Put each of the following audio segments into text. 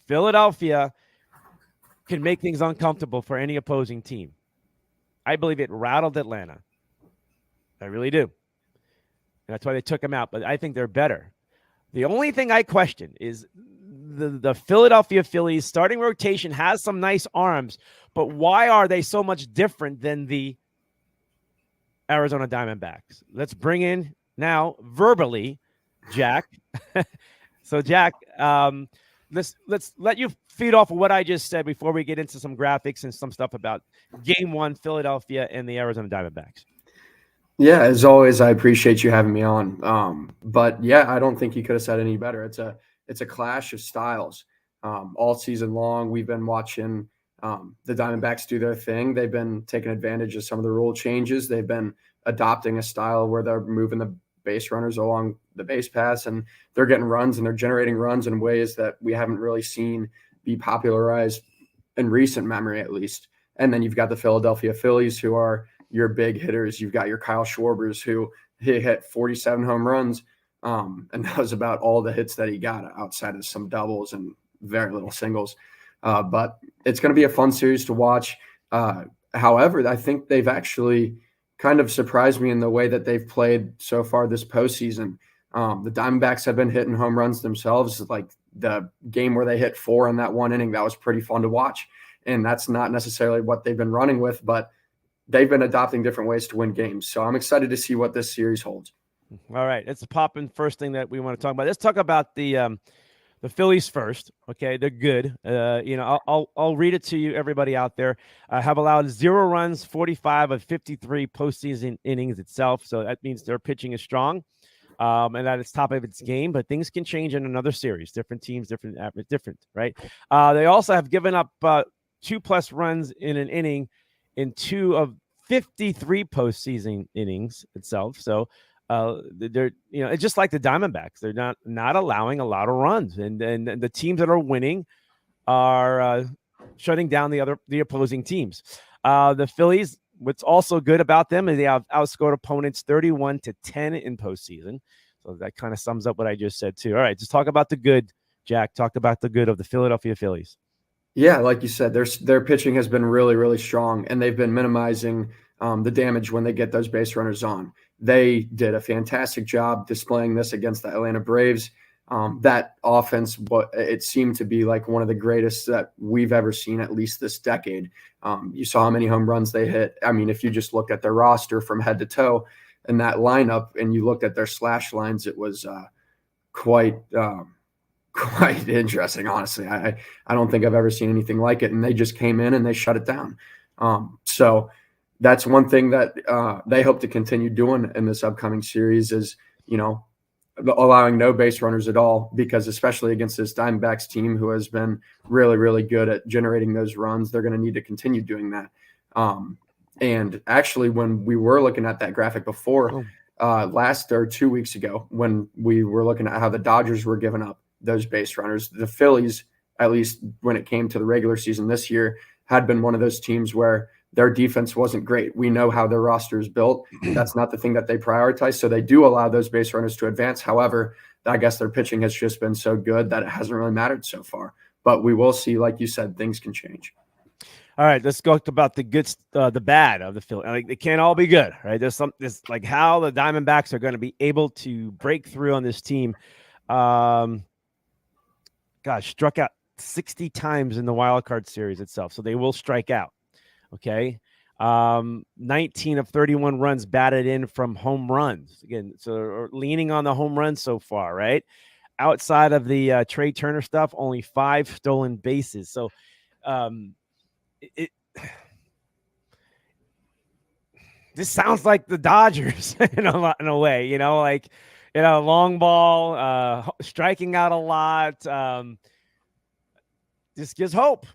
Philadelphia can make things uncomfortable for any opposing team. I believe it rattled Atlanta. I really do. And that's why they took them out. But I think they're better. The only thing I question is the Philadelphia Phillies starting rotation has some nice arms, but why are they so much different than the Arizona Diamondbacks? Let's bring in now verbally, Jack. So, Jack, let's let you feed off of what I just said before we get into some graphics and some stuff about Game 1, Philadelphia and the Arizona Diamondbacks. Yeah, as always, I appreciate you having me on. But yeah, I don't think you could have said any better. It's a clash of styles. All season long, we've been watching the Diamondbacks do their thing. They've been taking advantage of some of the rule changes. They've been adopting a style where they're moving the base runners along the base paths, and they're getting runs and they're generating runs in ways that we haven't really seen be popularized in recent memory, at least. And then you've got the Philadelphia Phillies, who are your big hitters. You've got your Kyle Schwarbers, who he hit 47 home runs, and that was about all the hits that he got outside of some doubles and very little singles. But it's going to be a fun series to watch. However, I think they've actually kind of surprised me in the way that they've played so far this postseason. The Diamondbacks have been hitting home runs themselves. Like the game where they hit 4 in that one inning, that was pretty fun to watch. And that's not necessarily what they've been running with, but they've been adopting different ways to win games. So I'm excited to see what this series holds. All right. It's a popping first thing that we want to talk about. Let's talk about the Phillies first. Okay. They're good. I'll read it to you, everybody out there. Have allowed 0 runs, 45 of 53 postseason innings itself. So that means their pitching is strong. And that it's top of its game, but things can change in another series. Different teams, different, right? They also have given up 2+ runs in an inning in 2 of 53 postseason innings itself. So they're, it's just like the Diamondbacks. They're not allowing a lot of runs, and the teams that are winning are shutting down the opposing teams. The Phillies, what's also good about them is they have outscored opponents 31-10 in postseason. So that kind of sums up what I just said too. All right, just talk about the good, Jack. Talk about the good of the Philadelphia Phillies. Yeah, like you said, their pitching has been really, really strong, and they've been minimizing the damage when they get those base runners on. They did a fantastic job displaying this against the Atlanta Braves. That offense, it seemed to be like one of the greatest that we've ever seen, at least this decade. You saw how many home runs they hit. I mean, if you just looked at their roster from head to toe in that lineup and you looked at their slash lines, it was quite interesting, honestly. I don't think I've ever seen anything like it, and they just came in and they shut it down. So that's one thing that they hope to continue doing in this upcoming series is, allowing no base runners at all, because especially against this Diamondbacks team who has been really, really good at generating those runs, they're going to need to continue doing that. And actually, when we were looking at that graphic before, last or 2 weeks ago, when we were looking at how the Dodgers were giving up those base runners, the Phillies, at least when it came to the regular season this year, had been one of those teams where their defense wasn't great. We know how their roster is built. That's not the thing that they prioritize. So they do allow those base runners to advance. However, I guess their pitching has just been so good that it hasn't really mattered so far. But we will see, like you said, things can change. All right, let's go about the good, the bad of the Phillies. Like, they can't all be good, right? There's like how the Diamondbacks are going to be able to break through on this team. Struck out 60 times in the wild card series itself. So they will strike out. Okay. 19 of 31 runs batted in from home runs. Again, so leaning on the home runs so far, right? Outside of the Trey Turner stuff, only 5 stolen bases. So this sounds like the Dodgers in a way, long ball, striking out a lot. This gives hope.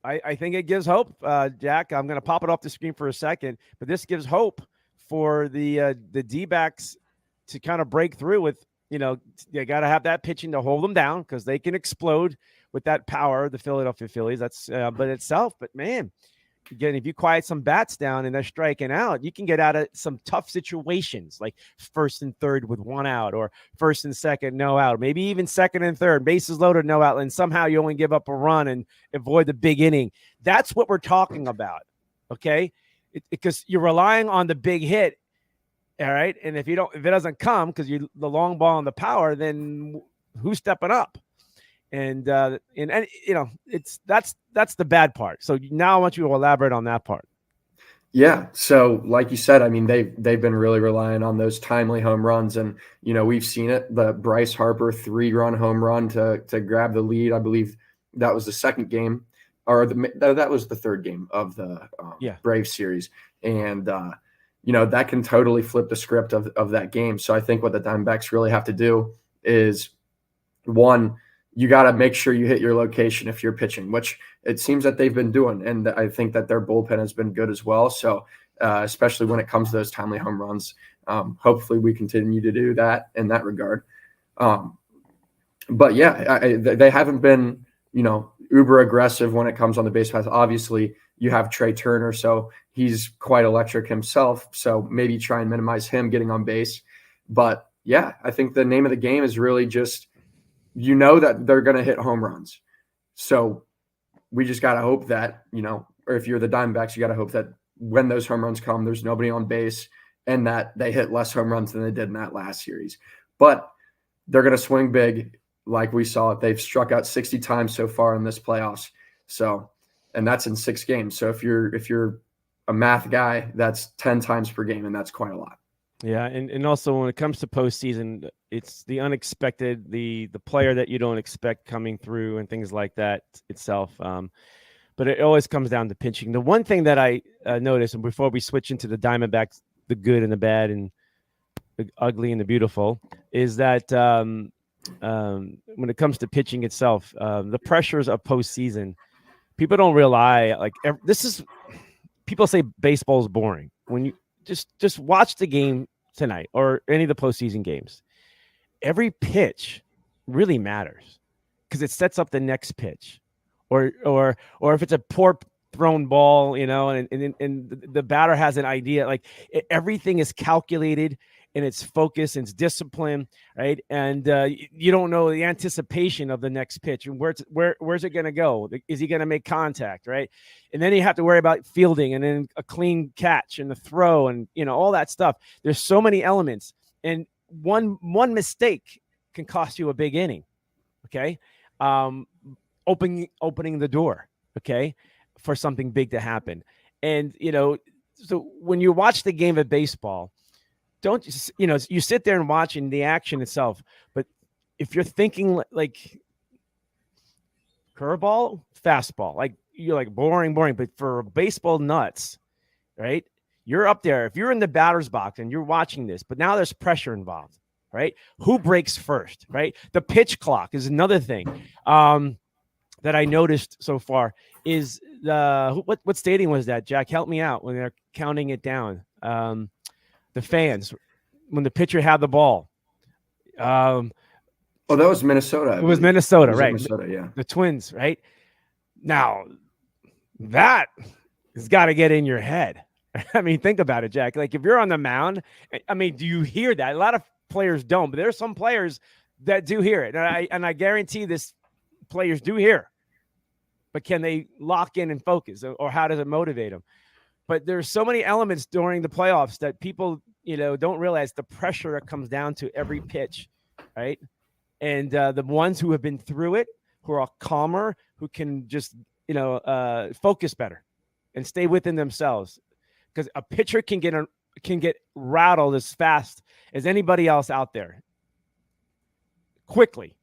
I think it gives hope, Jack. I'm going to pop it off the screen for a second, but this gives hope for the D-backs to kind of break through with, you got to have that pitching to hold them down because they can explode with that power, the Philadelphia Phillies. That's but man, again, if you quiet some bats down and they're striking out, you can get out of some tough situations, like first and third with one out, or first and second, no out, maybe even second and third, bases loaded, no out, and somehow you only give up a run and avoid the big inning. That's what we're talking about, okay? Because you're relying on the big hit, all right? And if it doesn't come because you the long ball and the power, then who's stepping up? And that's the bad part. So now I want you to elaborate on that part. Yeah. So like you said, I mean, they've been really relying on those timely home runs. And, we've seen it, the Bryce Harper 3-run home run to grab the lead. I believe that was the second game, or that was the third game of the Braves series. And, that can totally flip the script of that game. So I think what the Diamondbacks really have to do is, one, you got to make sure you hit your location if you're pitching, which it seems that they've been doing. And I think that their bullpen has been good as well. So especially when it comes to those timely home runs, hopefully we continue to do that in that regard. But yeah, they haven't been, uber aggressive when it comes on the base paths. Obviously you have Trey Turner, so he's quite electric himself. So maybe try and minimize him getting on base. But yeah, I think the name of the game is really just, that they're going to hit home runs. So we just got to hope that, or if you're the Diamondbacks, you got to hope that when those home runs come, there's nobody on base and that they hit less home runs than they did in that last series. But they're going to swing big. Like we saw, they've struck out 60 times so far in this playoffs. So, and that's in 6 games. So if you're a math guy, that's 10 times per game, and that's quite a lot. Yeah, and also when it comes to postseason, it's the unexpected, the player that you don't expect coming through and things like that itself. But it always comes down to pitching. The one thing that I noticed, and before we switch into the Diamondbacks, the good and the bad and the ugly and the beautiful, is that when it comes to pitching itself, the pressures of postseason, people don't realize, people say baseball is boring. When you just watch the game tonight or any of the postseason games, every pitch really matters because it sets up the next pitch, or if it's a poor thrown ball, and the batter has an idea, everything is calculated and it's focus and it's discipline, right? And you don't know the anticipation of the next pitch and where's it going to go? Is he going to make contact, right? And then you have to worry about fielding and then a clean catch and the throw and all that stuff. There's so many elements, and one mistake can cost you a big inning. Okay, opening the door. Okay, for something big to happen, and so when you watch the game of baseball, don't you sit there and watching the action itself, but if you're thinking like curveball, fastball, you're like boring, but for baseball nuts, right? You're up there. If you're in the batter's box and you're watching this, but now there's pressure involved, right? Who breaks first, right? The pitch clock is another thing that I noticed so far is what stadium was that, Jack? Help me out when they're counting it down. The fans, when the pitcher had the ball. That was Minnesota. It was Minnesota, right? Minnesota, yeah. The Twins, right? Now, that has got to get in your head. I mean, think about it, Jack. If you're on the mound, I mean, do you hear that? A lot of players don't, but there's some players that do hear it. And I guarantee this players do hear. But can they lock in and focus, or how does it motivate them? But there's so many elements during the playoffs that people, don't realize the pressure that comes down to every pitch, right? And the ones who have been through it, who are calmer, who can just, focus better and stay within themselves. Because a pitcher can get rattled as fast as anybody else out there quickly.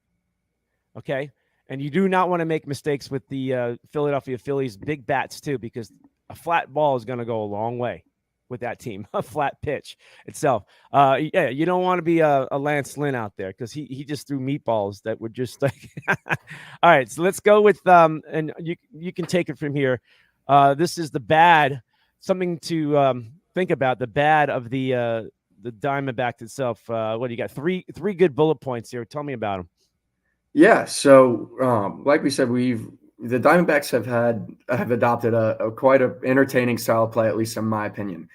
Okay. And you do not want to make mistakes with the Philadelphia Phillies big bats too, because a flat ball is going to go a long way with that team, a flat pitch itself. Yeah, you don't want to be a Lance Lynn out there because he just threw meatballs that were just like. All right, so let's go with and you can take it from here. This is the bad, something to think about. The bad of the Diamondbacks itself. What do you got? Three good bullet points here. Tell me about them. Yeah, so like we said, we've the Diamondbacks have adopted a quite a entertaining style of play, at least in my opinion.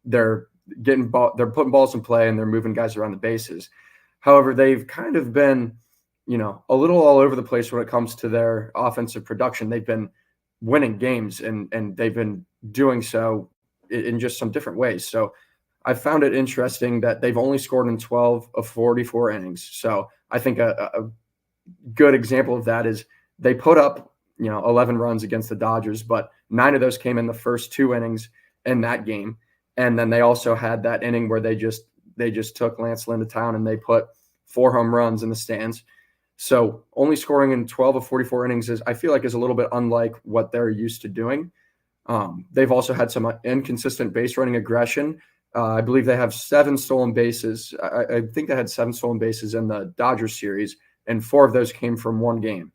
They're they're putting balls in play and they're moving guys around the bases. However, they've kind of been, a little all over the place when it comes to their offensive production. They've been winning games and they've been doing so in just some different ways. So I found it interesting that they've only scored in 12 of 44 innings. So I think a good example of that is they put up, 11 runs against the Dodgers, but 9 of those came in the first 2 innings in that game. And then they also had that inning where they just took Lance Lynn to town and they put 4 home runs in the stands. So only scoring in 12 of 44 innings I feel like is a little bit unlike what they're used to doing. They've also had some inconsistent base running aggression. I believe they have 7 stolen bases. I think they had 7 stolen bases in the Dodgers series, and 4 of those came from one game.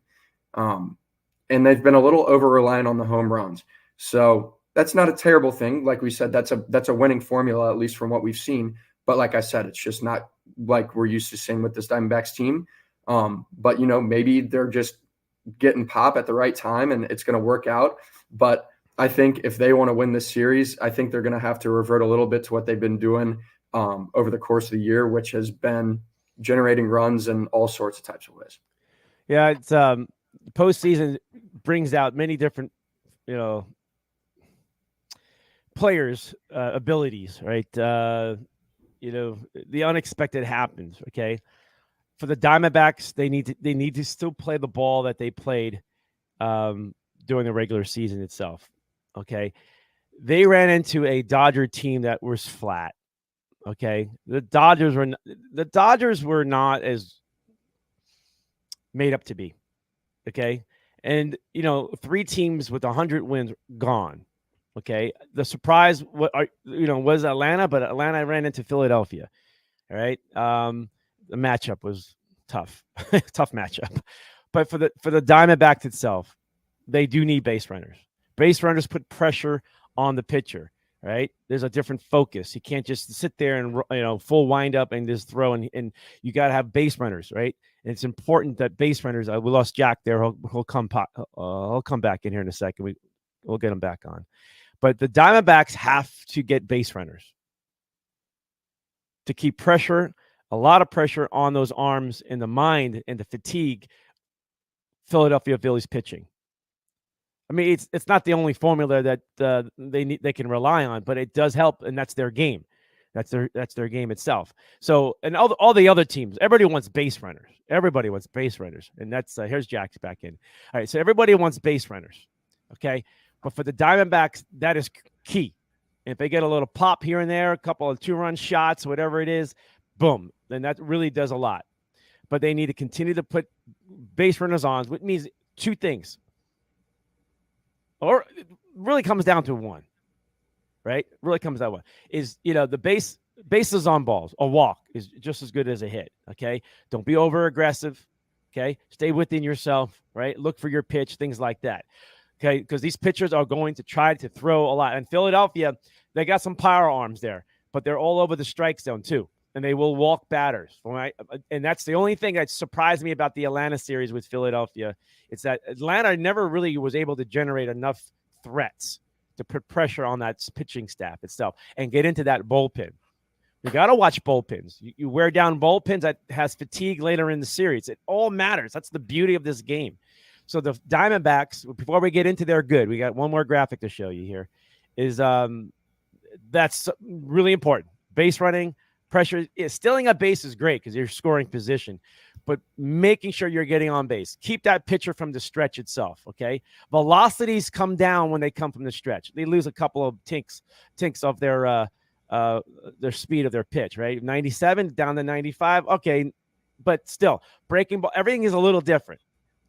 And they've been a little over-reliant on the home runs. So that's not a terrible thing. Like we said, that's a winning formula, at least from what we've seen. But like I said, it's just not like we're used to seeing with this Diamondbacks team. But, maybe they're just getting pop at the right time and it's going to work out. But I think if they want to win this series, I think they're going to have to revert a little bit to what they've been doing over the course of the year, which has been generating runs in all sorts of types of ways. Yeah, it's postseason brings out many different, players' abilities, right? The unexpected happens. Okay, for the Diamondbacks, they need to still play the ball that they played during the regular season itself. Okay, they ran into a Dodger team that was flat. Okay, the Dodgers were not as made up to be. Okay, and 3 teams with 100 wins gone. Okay, the surprise was Atlanta, but Atlanta ran into Philadelphia. All right, the matchup was tough, tough matchup. But for the Diamondbacks itself, they do need base runners. Base runners put pressure on the pitcher, right? There's a different focus. You can't just sit there and full wind up and just throw, and you got to have base runners, right? And it's important that base runners. We lost Jack there. He'll come back in here in a second. We'll get him back on. But the Diamondbacks have to get base runners to keep pressure, a lot of pressure on those arms and the mind and the fatigue Philadelphia Phillies pitching. I mean, it's not the only formula that they can rely on, but it does help, and that's their game. That's their game itself. So, and all the other teams, everybody wants base runners. Everybody wants base runners, and that's here's Jack's back in. All right, so everybody wants base runners, okay? But for the Diamondbacks, that is key. And if they get a little pop here and there, a couple of 2-run shots, whatever it is, boom, then that really does a lot. But they need to continue to put base runners on, which means 2 things. Or it really comes down to one, right? Really comes down to one. Is, the bases on balls. A walk is just as good as a hit, okay? Don't be over aggressive, okay? Stay within yourself, right? Look for your pitch, things like that, okay? Because these pitchers are going to try to throw a lot. And Philadelphia, they got some power arms there, but they're all over the strike zone too. And they will walk batters. Right? And that's the only thing that surprised me about the Atlanta series with Philadelphia. It's that Atlanta never really was able to generate enough threats to put pressure on that pitching staff itself and get into that bullpen. You got to watch bullpens. You wear down bullpens that has fatigue later in the series. It all matters. That's the beauty of this game. So the Diamondbacks, before we get into their good, we got one more graphic to show you here, is that's really important. Base running, pressure, stealing a base is great because you're scoring position, but making sure you're getting on base. Keep that pitcher from the stretch itself, okay? Velocities come down when they come from the stretch. They lose a couple of tinks of their speed of their pitch, right? 97 down to 95, okay, but still, breaking ball, everything is a little different.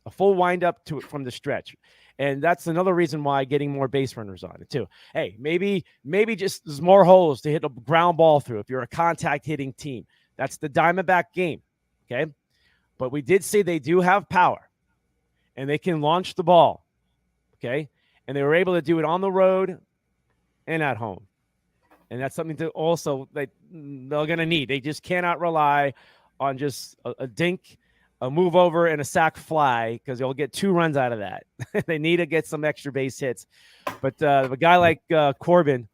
A full windup to it from the stretch. And that's another reason why getting more base runners on it too. Hey, maybe just there's more holes to hit a ground ball through if you're a contact hitting team. That's the Diamondback game, okay? But we did say they do have power, and they can launch the ball, okay? And they were able to do it on the road and at home. And that's something to also they're going to need. They just cannot rely on just a dink a move over and a sac fly because you'll get 2 runs out of that. They need to get some extra base hits. But a guy like Corbin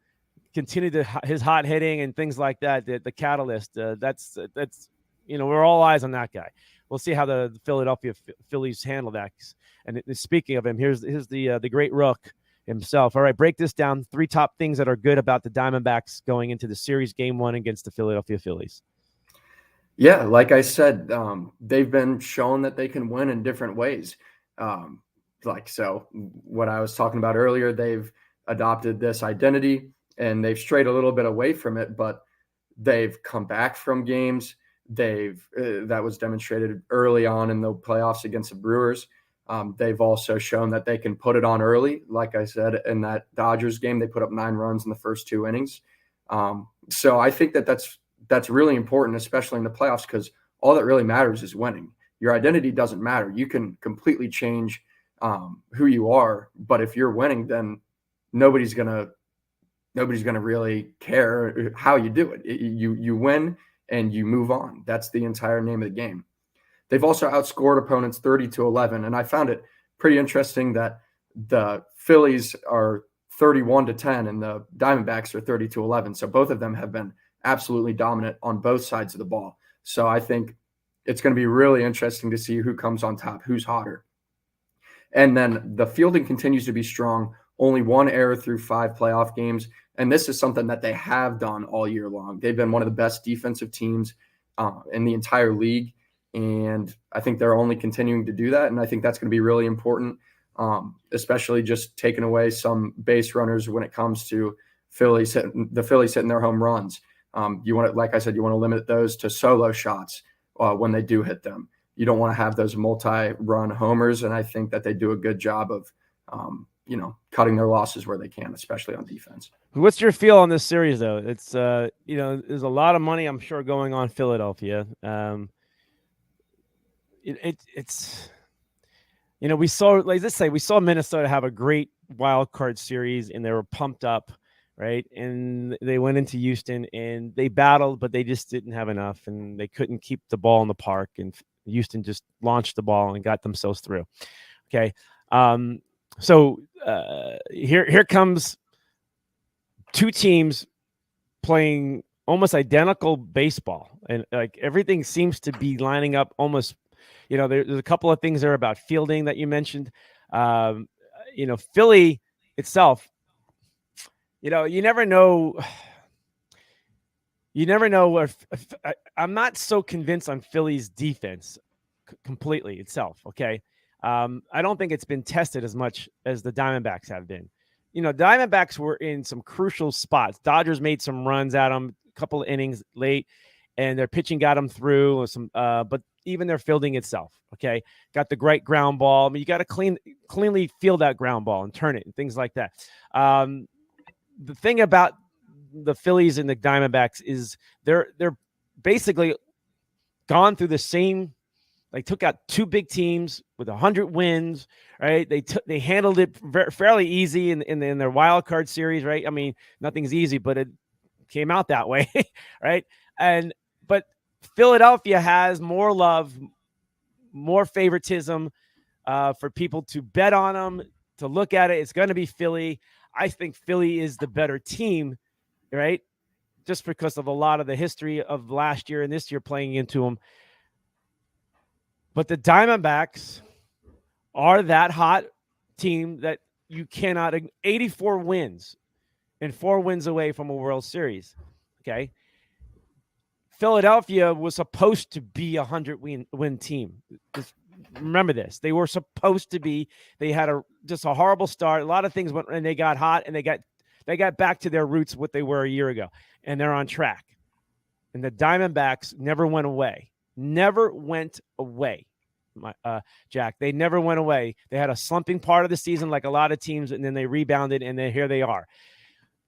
continue his hot hitting and things like that, the catalyst, that's we're all eyes on that guy. We'll see how the Philadelphia Phillies handle that. And speaking of him, here's the great Rook himself. All right, break this down. 3 top things that are good about the Diamondbacks going into the series game 1 against the Philadelphia Phillies. Yeah, like I said, they've been shown that they can win in different ways. So what I was talking about earlier, they've adopted this identity and they've strayed a little bit away from it, but they've come back from games. That was demonstrated early on in the playoffs against the Brewers. They've also shown that they can put it on early. Like I said, in that Dodgers game, they put up 9 runs in the first 2 innings. So I think that's really important, especially in the playoffs, because all that really matters is winning. Your identity doesn't matter. You can completely change who you are, but if you're winning, then nobody's gonna really care how you do it. You win and you move on. That's the entire name of the game. They've also outscored opponents 30-11, and I found it pretty interesting that the Phillies are 31-10 and the Diamondbacks are 30-11. So both of them have been absolutely dominant on both sides of the ball. So I think it's going to be really interesting to see who comes on top, who's hotter. And then the fielding continues to be strong. Only 1 error through 5 playoff games. And this is something that they have done all year long. They've been one of the best defensive teams in the entire league. And I think they're only continuing to do that. And I think that's going to be really important, especially just taking away some base runners when it comes to the Phillies hitting their home runs. You want to, like I said, you want to limit those to solo shots when they do hit them. You don't want to have those multi-run homers, and I think that they do a good job of, cutting their losses where they can, especially on defense. What's your feel on this series, though? It's there's a lot of money, I'm sure, going on Philadelphia. It's we saw Minnesota have a great wild card series, and they were pumped up. Right. And they went into Houston and they battled, but they just didn't have enough and they couldn't keep the ball in the park. And Houston just launched the ball and got themselves through. Okay. So here comes 2 teams playing almost identical baseball. And like everything seems to be lining up almost, there's a couple of things there about fielding that you mentioned. Philly itself, you never know. You never know if I'm not so convinced on Philly's defense completely itself. Okay. I don't think it's been tested as much as the Diamondbacks have been. Diamondbacks were in some crucial spots. Dodgers made some runs at them, a couple of innings late, and their pitching got them through but even their fielding itself. Okay. Got the great ground ball. I mean, you got to cleanly field that ground ball and turn it and things like that. The thing about the Phillies and the Diamondbacks is they're basically gone through the same. They took out 2 big teams with 100 wins, right? They handled it fairly easy in their wild card series, right? I mean, nothing's easy, but it came out that way, right? But Philadelphia has more love, more favoritism for people to bet on them, to look at it. It's going to be Philly. I think Philly is the better team, right? Just because of a lot of the history of last year and this year playing into them. But the Diamondbacks are that hot team that you cannot. 84 wins and 4 wins away from a World Series. Okay. Philadelphia was supposed to be a 100-win team. Just remember this. They were supposed to be. They had just a horrible start. A lot of things went, and they got hot, and they got back to their roots, what they were a year ago, and they're on track. And the Diamondbacks never went away. Jack. They never went away. They had a slumping part of the season like a lot of teams, and then they rebounded, and then here they are.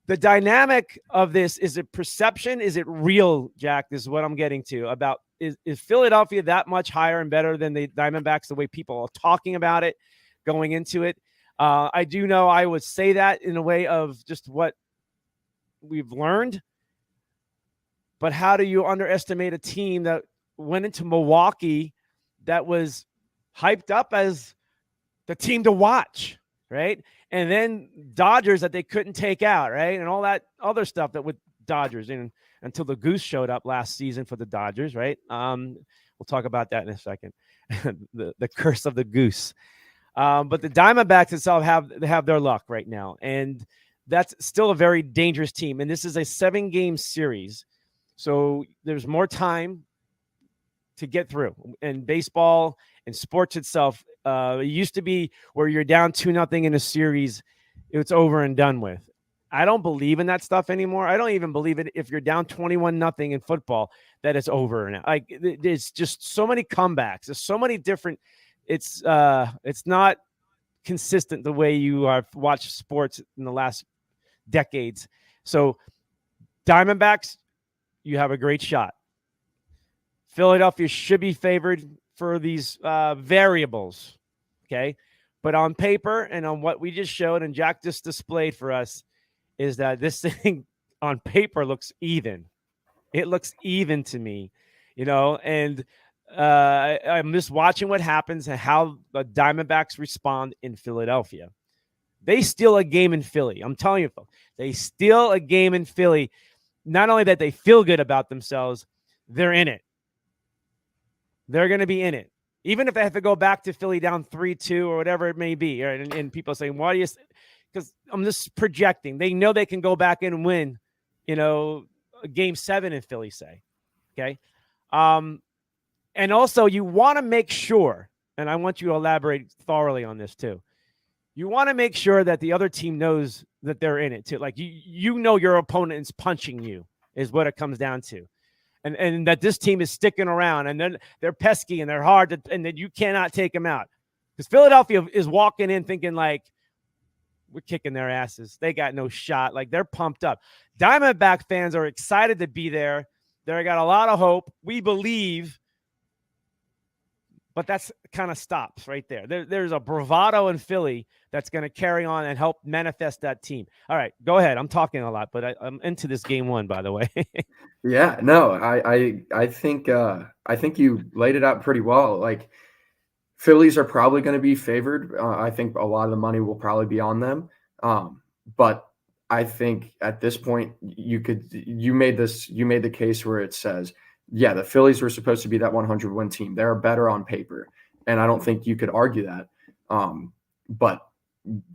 The dynamic of this, is it perception? Is it real, Jack? This is what I'm getting to. About is Philadelphia that much higher and better than the Diamondbacks, the way people are talking about it going into it? I do know I would say that in a way of just what we've learned. But how do you underestimate a team that went into Milwaukee that was hyped up as the team to watch, right? And then Dodgers that they couldn't take out, right? And all that other stuff that with Dodgers and until the goose showed up last season for the Dodgers, right? We'll talk about that in a second. the curse of the goose. But the Diamondbacks itself have their luck right now, and that's still a very dangerous team. And this is a 7-game series, so there's more time to get through. And baseball and sports itself, it used to be where you're down 2-0 in a series, it's over and done with. I don't believe in that stuff anymore. I don't even believe it if you're down 21-0 in football that it's over now. Like there's just so many comebacks. There's so many different. It's not consistent the way you have watched sports in the last decades. So Diamondbacks, you have a great shot. Philadelphia should be favored for these variables, okay? But on paper and on what we just showed and Jack just displayed for us is that this thing on paper looks even. It looks even to me, and I'm just watching what happens and how the Diamondbacks respond in Philadelphia. They steal a game in Philly. I'm telling you, folks, they steal a game in Philly. Not only that they feel good about themselves, they're in it. They're going to be in it. Even if they have to go back to Philly down 3-2 or whatever it may be. Right? And people are saying, why do you – because I'm just projecting. They know they can go back in and win, Game 7 in Philly, say. Okay? And also, you want to make sure, and I want you to elaborate thoroughly on this too. You want to make sure that the other team knows that they're in it too. Like you know your opponent is punching you is what it comes down to. And that this team is sticking around and then they're pesky and they're hard and that you cannot take them out. Because Philadelphia is walking in thinking like, we're kicking their asses. They got no shot. Like they're pumped up. Diamondback fans are excited to be there. They got a lot of hope. We believe. But that's kind of stops right there. There's a bravado in Philly that's going to carry on and help manifest that team. All right, go ahead. I'm talking a lot, but I'm into this game 1, by the way. Yeah, no, I think you laid it out pretty well. Like Phillies are probably going to be favored. I think a lot of the money will probably be on them. But I think at this point you made the case where it says, yeah, the Phillies were supposed to be that 100-win team. They're better on paper, and I don't think you could argue that. But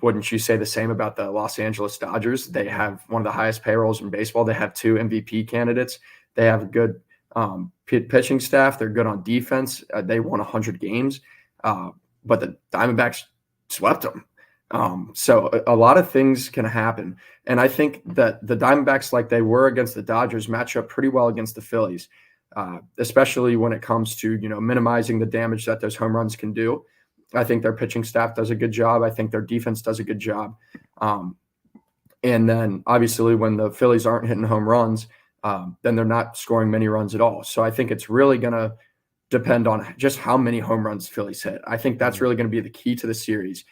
wouldn't you say the same about the Los Angeles Dodgers? They have one of the highest payrolls in baseball. They have 2 MVP candidates. They have a good pitching staff. They're good on defense. They won 100 games, but the Diamondbacks swept them. So a lot of things can happen. And I think that the Diamondbacks, like they were against the Dodgers, match up pretty well against the Phillies, especially when it comes to, minimizing the damage that those home runs can do. I think their pitching staff does a good job. I think their defense does a good job. And then obviously when the Phillies aren't hitting home runs, then they're not scoring many runs at all. So I think it's really going to depend on just how many home runs Phillies hit. I think that's really going to be the key to the series,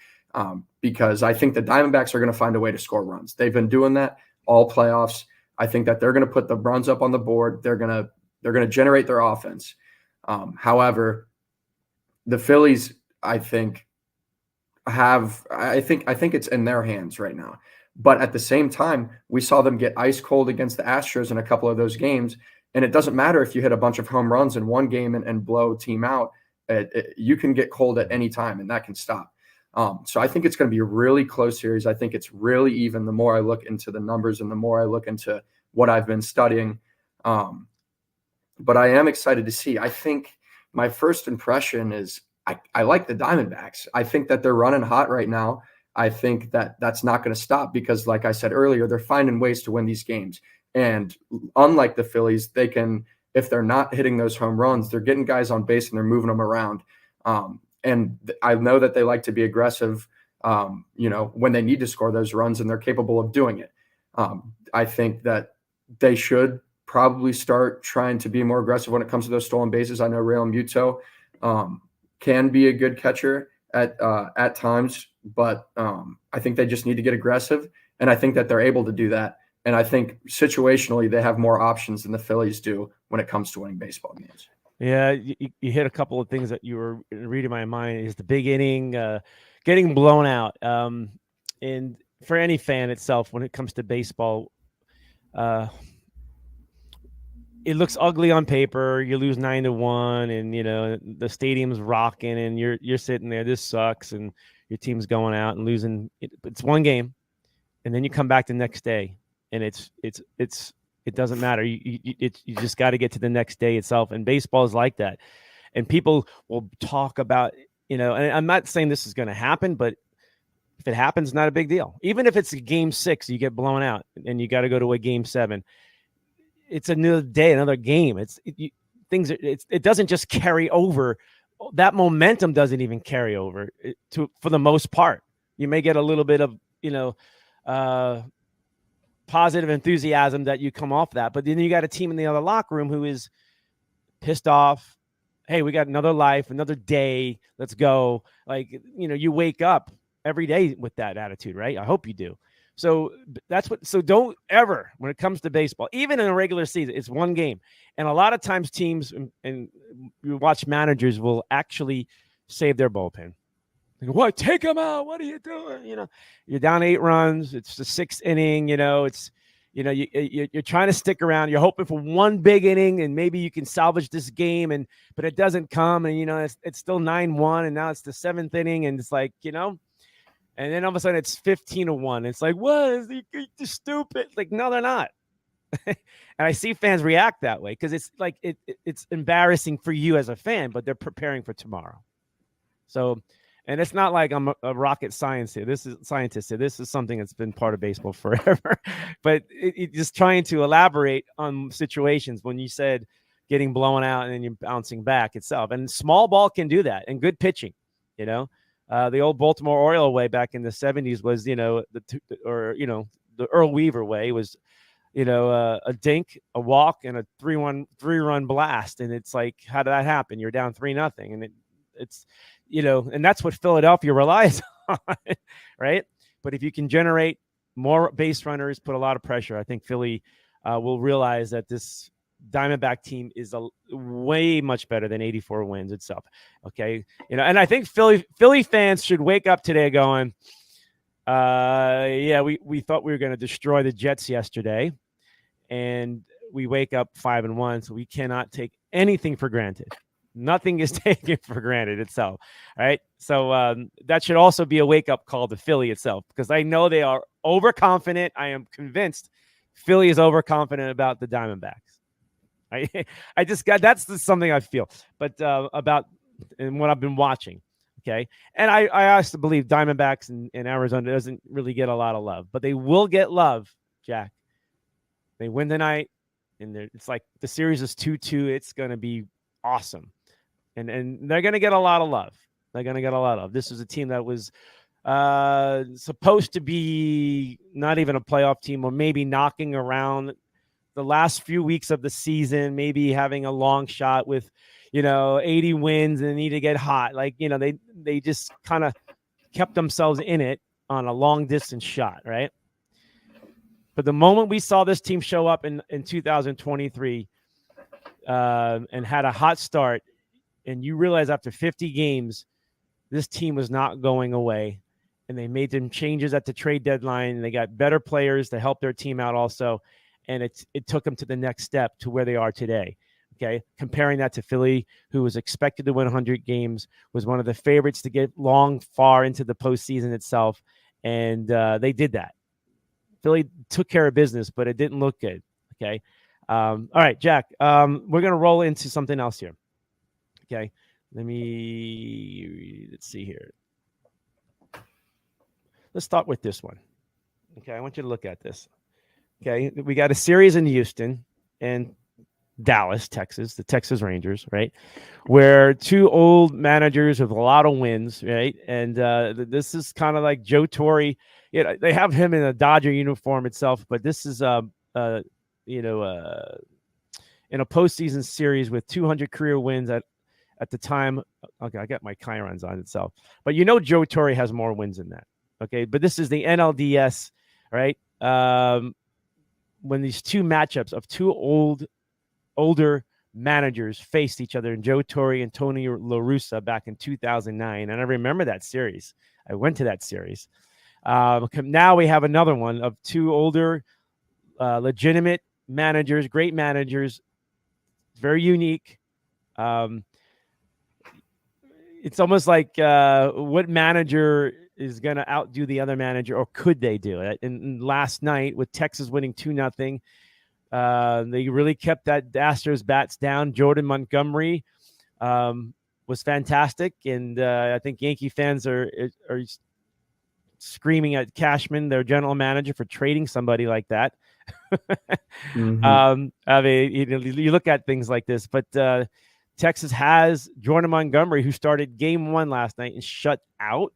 because I think the Diamondbacks are going to find a way to score runs. They've been doing that all playoffs. I think that they're going to put the runs up on the board. They're going to generate their offense. However, the Phillies, I think it's in their hands right now. But at the same time, we saw them get ice cold against the Astros in a couple of those games. And it doesn't matter if you hit a bunch of home runs in one game and blow a team out. You can get cold at any time, and that can stop. So I think it's going to be a really close series. I think it's really even the more I look into the numbers and the more I look into what I've been studying. But I am excited to see. I think my first impression is I like the Diamondbacks. I think that they're running hot right now. I think that that's not going to stop because, like I said earlier, they're finding ways to win these games. And unlike the Phillies, they can, if they're not hitting those home runs, they're getting guys on base and they're moving them around. And I know that they like to be aggressive, when they need to score those runs, and they're capable of doing it. I think that they should probably start trying to be more aggressive when it comes to those stolen bases. I know Real Muto can be a good catcher at times, but I think they just need to get aggressive, and I think that they're able to do that. And I think situationally they have more options than the Phillies do when it comes to winning baseball games. Yeah, you hit a couple of things that you were reading my mind. Is the big inning, getting blown out, and for any fan itself, when it comes to baseball, uh, it looks ugly on paper. You lose 9-1, and the stadium's rocking, and you're sitting there. This sucks, and your team's going out and losing. It's one game, and then you come back the next day, and it doesn't matter. You just got to get to the next day itself, and baseball is like that. And people will talk about, and I'm not saying this is going to happen, but if it happens, not a big deal. Even if it's a game 6, you get blown out, and you got to go to a game 7. It's another day, another game. It doesn't just carry over. That momentum doesn't even carry over for the most part. You may get a little bit of, positive enthusiasm that you come off that, but then you got a team in the other locker room who is pissed off. Hey, we got another life, another day. Let's go. Like, you wake up every day with that attitude, right? I hope you do. So so don't ever, when it comes to baseball, even in a regular season, it's one game. And a lot of times teams and you watch managers will actually save their bullpen. Like, what? Take them out. What are you doing? You're down 8 runs. It's the 6th inning. It's, you're trying to stick around. You're hoping for one big inning and maybe you can salvage this game. But it doesn't come. And, it's still 9-1. And now it's the 7th inning. And it's like, and then all of a sudden it's 15-1. It's like, what? You're stupid. Like, no, they're not. And I see fans react that way because it's like it's embarrassing for you as a fan, but they're preparing for tomorrow. So, and it's not like I'm a rocket scientist here. This is something that's been part of baseball forever. But it just trying to elaborate on situations when you said getting blown out and then you're bouncing back itself. And small ball can do that, and good pitching, the old Baltimore Oriole way back in the 70s was, the Earl Weaver way was, a dink, a walk, and a 3-run blast. And it's like, how did that happen? You're down 3-0. And it's, and that's what Philadelphia relies on, right? But if you can generate more base runners, put a lot of pressure, I think Philly will realize that this Diamondback team is way much better than 84 wins itself. Okay. And I think Philly fans should wake up today going, we thought we were going to destroy the Jets yesterday, and we wake up 5-1. So we cannot take anything for granted. Nothing is taken for granted itself. All right. So that should also be a wake up call to Philly itself, because I know they are overconfident. I am convinced Philly is overconfident about the Diamondbacks. I just got, that's something I feel, but about and what I've been watching. Okay. And I also believe Diamondbacks in Arizona doesn't really get a lot of love, but they will get love, Jack. They win tonight, and it's like the series is 2-2. It's going to be awesome. And they're going to get a lot of love. They're going to get a lot of. This is a team that was supposed to be not even a playoff team, or maybe knocking around the last few weeks of the season, maybe having a long shot with, 80 wins and need to get hot. Like, they just kind of kept themselves in it on a long distance shot, right? But the moment we saw this team show up in 2023 and had a hot start, and you realize after 50 games, this team was not going away, and they made some changes at the trade deadline, and they got better players to help their team out also. And it took them to the next step to where they are today. Okay. Comparing that to Philly, who was expected to win 100 games, was one of the favorites to get far into the postseason itself. And they did that. Philly took care of business, but it didn't look good. Okay. All right, Jack, we're going to roll into something else here. Okay. Let's see here. Let's start with this one. Okay. I want you to look at this. Okay, we got a series in Houston and Dallas, Texas, the Texas Rangers, right? Where two old managers with a lot of wins, right? And this is kind of like Joe Torre. They have him in a Dodger uniform itself, but this is in a postseason series with 200 career wins at the time. Okay, I got my chyrons on itself, but Joe Torre has more wins than that. Okay, but this is the NLDS, right? When these two matchups of two older managers faced each other, and Joe Torre and Tony La Russa back in 2009. And I remember that series. I went to that series. Now we have another one of two older, legitimate managers, great managers, very unique. It's almost like what manager is going to outdo the other manager, or could they do it? And last night, with Texas winning 2-0, they really kept that Astros bats down. Jordan Montgomery was fantastic, and I think Yankee fans are screaming at Cashman, their general manager, for trading somebody like that. Mm-hmm. I mean, you look at things like this, but Texas has Jordan Montgomery, who started game 1 last night and shut out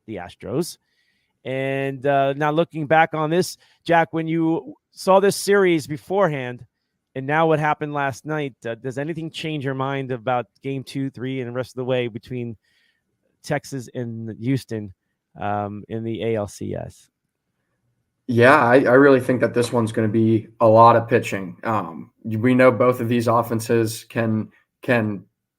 the Astros. And now looking back on this, Jack, when you saw this series beforehand and now what happened last night, does anything change your mind about game 2, 3, and the rest of the way between Texas and Houston in the ALCS? Yeah, I really think that this one's going to be a lot of pitching. We know both of these offenses can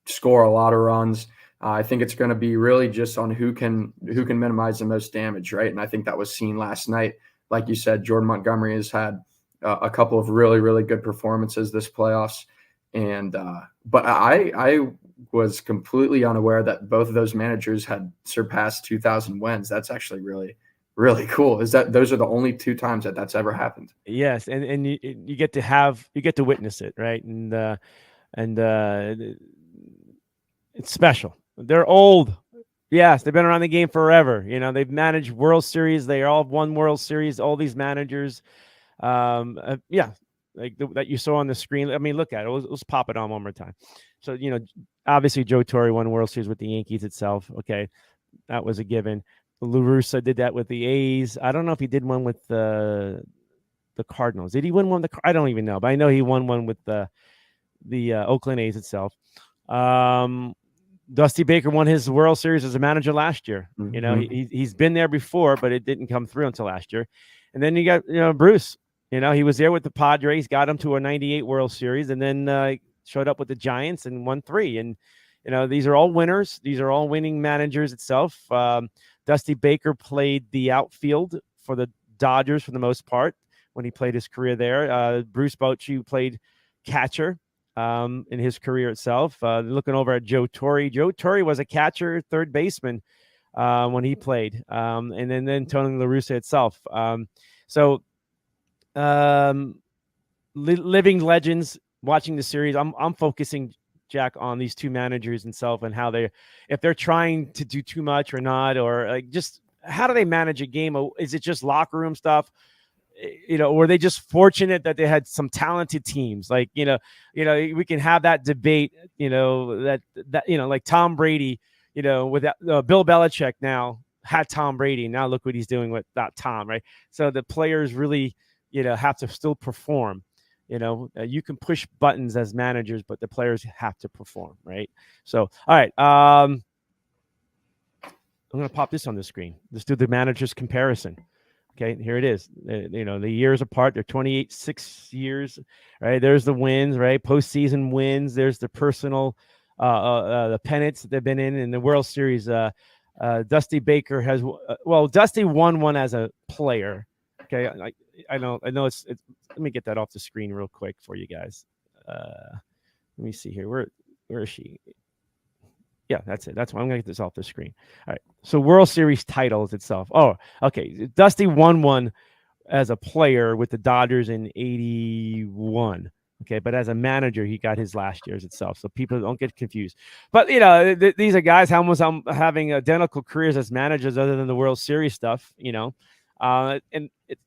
score a lot of runs. I think it's going to be really just on who can minimize the most damage, right? And I think that was seen last night. Like you said, Jordan Montgomery has had a couple of really good performances this playoffs, and but I was completely unaware that both of those managers had surpassed 2,000 wins. That's actually really cool. Is that those are the only 2 times that that's ever happened? Yes, and you get to witness it, right? And it's special. They're old. Yes, they've been around the game forever. They've managed World Series. They all won World Series. All these managers, yeah, like that you saw on the screen. I mean, look at it. Let's pop it on one more time. So obviously Joe Torre won World Series with the Yankees itself. Okay, that was a given. La Russa did that with the A's. I don't know if he did one with the Cardinals. Did he win one? I don't even know, but I know he won one with the Oakland A's itself. Dusty Baker won his World Series as a manager last year. Mm-hmm. He's been there before, but it didn't come through until last year. And then you got Bruce. He was there with the Padres, got him to a '98 World Series, and then showed up with the Giants and won 3. And these are all winners. These are all winning managers itself. Dusty Baker played the outfield for the Dodgers for the most part when he played his career there. Bruce Bochy played catcher in his career itself. Looking over at Joe Torre. Joe Torre was a catcher, third baseman when he played. And then Tony La Russa itself. Living legends. Watching the series, I'm focusing, Jack, on these 2 managers themselves and how if they're trying to do too much or not, or like just how do they manage a game? Is it just locker room stuff? Were they just fortunate that they had some talented teams? Like, we can have that debate, like Tom Brady, with Bill Belichick now had Tom Brady. Now look what he's doing without Tom, right? So the players really, have to still perform. You can push buttons as managers, but the players have to perform, right? So, all right. I'm going to pop this on the screen. Let's do the managers comparison. Okay, here it is. The years apart, they're 6 years, right? There's the wins, right? Postseason wins. There's the personal, the pennants that they've been in the World Series. Dusty Baker has, Dusty won one as a player. Okay, I know it's. Let me get that off the screen real quick for you guys. Let me see here. Where is she? Yeah, that's it. That's why I'm going to get this off the screen. All right. So World Series titles itself. Oh, okay. Dusty won one as a player with the Dodgers in '81. Okay, but as a manager, he got his last year's itself. So people don't get confused. But these are guys almost having identical careers as managers, other than the World Series stuff. And it,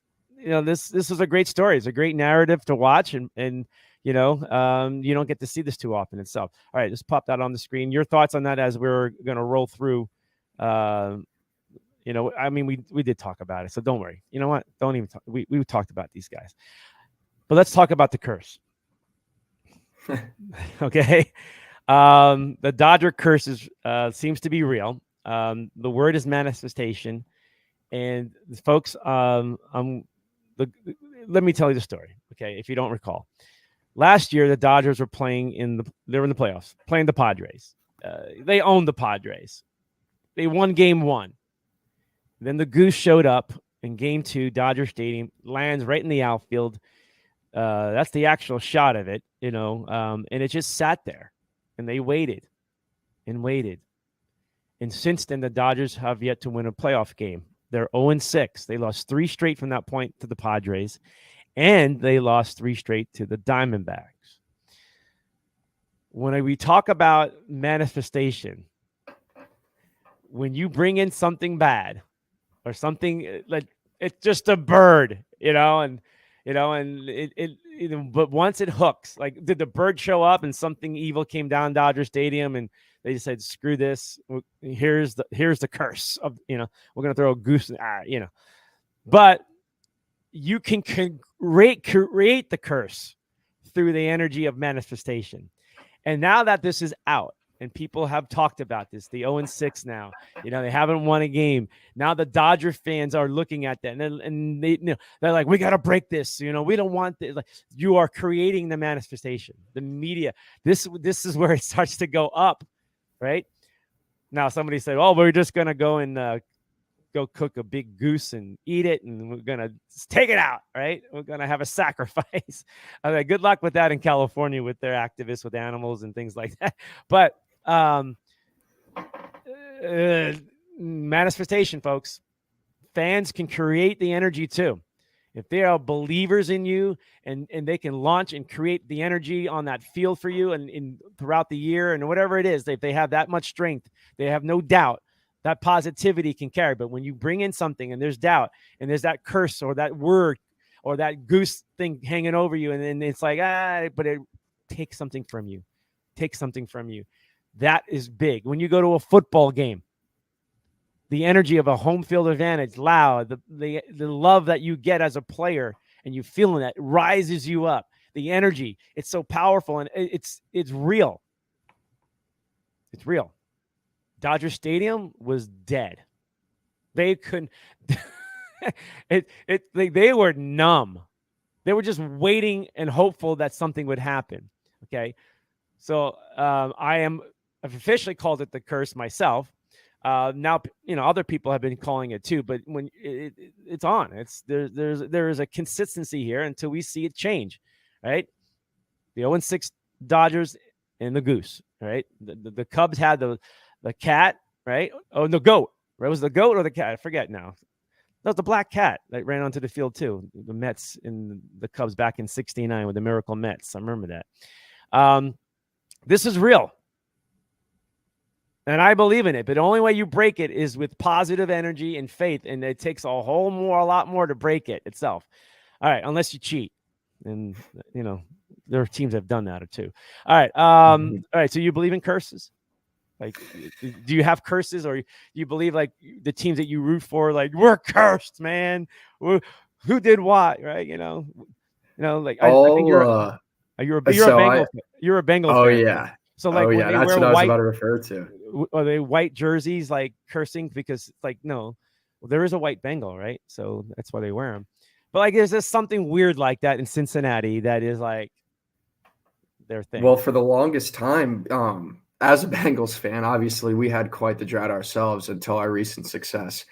this is a great story. It's a great narrative to watch, and you don't get to see this too often itself. All right, just pop that on the screen. Your thoughts on that as we're going to roll through. I mean, we did talk about it, so don't worry. You know what? Don't even talk. We talked about these guys, but let's talk about the curse. Okay, the Dodger curse seems to be real. The word is manifestation, and folks, let me tell you the story. Okay, if you don't recall. Last year, the Dodgers were they were in the playoffs, playing the Padres. They owned the Padres. They won game 1. Then the Goose showed up in game 2, Dodger Stadium, lands right in the outfield. That's the actual shot of it, and it just sat there, and they waited and waited. And since then, the Dodgers have yet to win a playoff game. They're 0-6. They lost 3 straight from that point to the Padres, and they lost 3 straight to the Diamondbacks. When we talk about manifestation, when you bring in something bad or something like it's just a bird, and but once it hooks, like did the bird show up and something evil came down Dodger Stadium and they said, screw this. Here's the curse of, we're going to throw a goose, but you can create the curse through the energy of manifestation. And now that this is out and people have talked about this, the 0-6 now, they haven't won a game. Now the Dodger fans are looking at that and they're like, we got to break this. We don't want this. Like, you are creating the manifestation, the media. This is where it starts to go up, right? Now somebody said, oh, we're just going to go and go cook a big goose and eat it, and we're going to take it out, right? We're going to have a sacrifice. Good luck with that in California with their activists with animals and things like that. But manifestation, folks. Fans can create the energy too. If they are believers in you and they can launch and create the energy on that field for you and throughout the year and whatever it is, if they have that much strength, they have no doubt that positivity can carry. But when you bring in something and there's doubt and there's that curse or that word or that goose thing hanging over you, and then it's like, but it takes something from you. That is big. When you go to a football game, the energy of a home field advantage, loud, the love that you get as a player and you feeling that rises you up. The energy, it's so powerful and it's real. It's real. Dodger Stadium was dead. They couldn't. They were numb. They were just waiting and hopeful that something would happen. Okay, so I've officially called it the curse myself. Now other people have been calling it too, but when it's on, there is a consistency here until we see it change, right? The 0-6 Dodgers and the Goose, right? The Cubs had the cat, right? Oh, the goat. Right? Was the goat or the cat? I forget now. That was the black cat that ran onto the field too. The Mets and the Cubs back in '69 with the Miracle Mets. I remember that. This is real. And I believe in it, but the only way you break it is with positive energy and faith, and it takes a lot more to break it itself. All right, unless you cheat, and there are teams that have done that too. All right, all right. So you believe in curses? Like, do you have curses, or you believe like the teams that you root for, like we're cursed, man? Who did what, right? Like I think you're a Bengal Oh fan. yeah. So like when they that's wear what I was white, about to refer to. are they white jerseys like cursing? Because like no, there is a white Bengal, right? So that's why they wear them. But like, is there something weird like that in Cincinnati that is like their thing? Well, for the longest time, as a Bengals fan, obviously we had quite the drought ourselves until our recent success.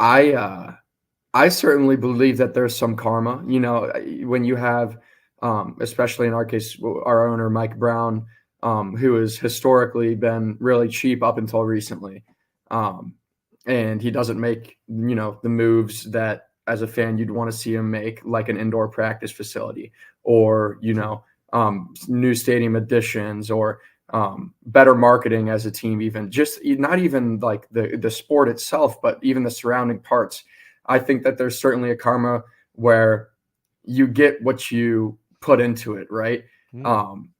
I certainly believe that there's some karma. When you have, especially in our case, our owner Mike Brown, who has historically been really cheap up until recently, and he doesn't make the moves that as a fan you'd want to see him make, like an indoor practice facility or new stadium additions or better marketing as a team, even just not even like the sport itself, but even the surrounding parts. I think that there's certainly a karma where you get what you put into it, right?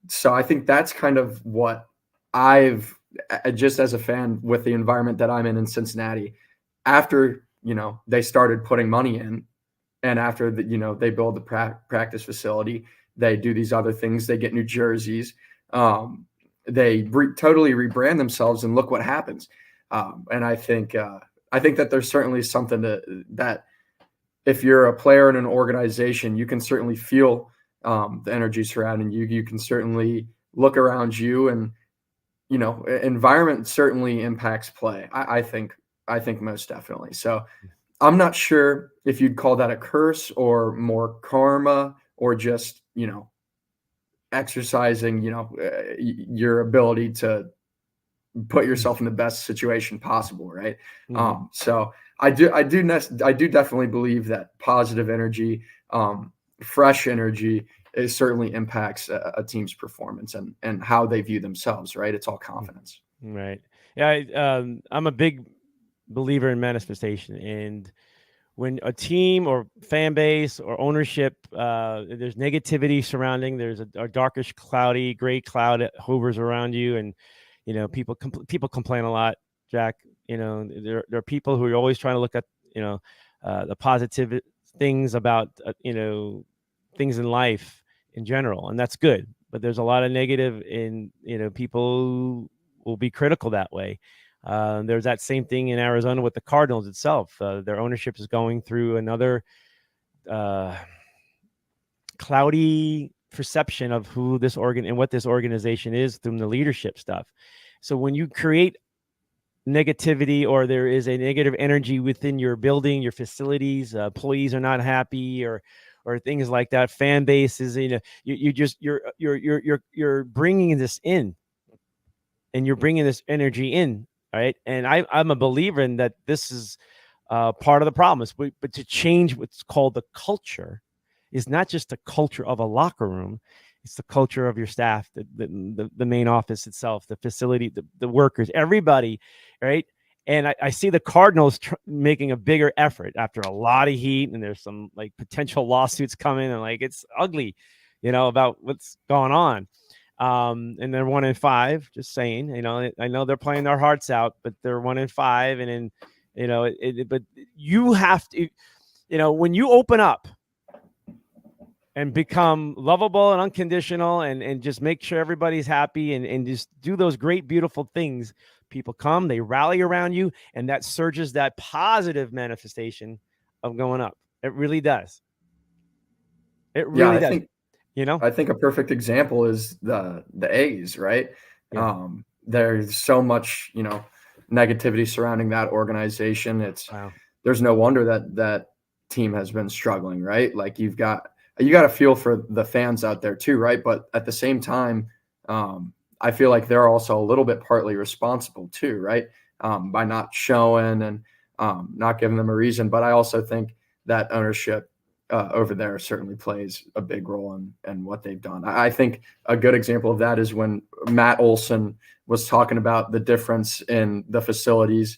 So I think that's kind of what I've just as a fan with the environment that I'm in Cincinnati, after, they started putting money in and after they build the practice facility, they do these other things, they get new jerseys, they totally rebrand themselves and look what happens. And I think that there's certainly something that if you're a player in an organization, you can certainly feel the energy surrounding you. You can certainly look around you, and environment certainly impacts play. I think most definitely. So I'm not sure if you'd call that a curse or more karma, or just exercising your ability to put yourself in the best situation possible, right? So I do definitely believe that positive energy, fresh energy, it certainly impacts a team's performance and how they view themselves, right? It's all confidence. Right. Yeah. I'm a big believer in manifestation, and when a team or fan base or ownership, there's negativity surrounding, there's a darkish, cloudy, gray cloud that hovers around you, and people complain a lot, Jack. There are people who are always trying to look at the positive things about things in life in general, and that's good. But there's a lot of negative in people will be critical that way. There's that same thing in Arizona with the Cardinals itself. Their ownership is going through another cloudy perception of who this organ and what this organization is through the leadership stuff. So when you create negativity, or there is a negative energy within your building, your facilities, employees are not happy, or things like that, fan bases, you're bringing this in, and you're bringing this energy in, right? And I'm a believer in that. This is part of the problem. But to change what's called the culture is not just the culture of a locker room. It's the culture of your staff, the main office itself, the facility, the workers, everybody, right? And I see the Cardinals making a bigger effort after a lot of heat, and there's some like potential lawsuits coming, and like it's ugly, about what's going on. And they're 1-5. Just saying, I know they're playing their hearts out, but they're 1-5, and then but you have to, when you open up and become lovable and unconditional, and just make sure everybody's happy, and just do those great, beautiful things, people come, they rally around you, and that surges that positive manifestation of going up. It really does. It Yeah, really does. I think a perfect example is the A's, right? Yeah. There's so much, negativity surrounding that organization. Wow. There's no wonder that team has been struggling, right? Like you got to feel for the fans out there too, right? But at the same time, I feel like they're also a little bit partly responsible too, right? By not showing and not giving them a reason. But I also think that ownership over there certainly plays a big role in what they've done. I think a good example of that is when Matt Olson was talking about the difference in the facilities.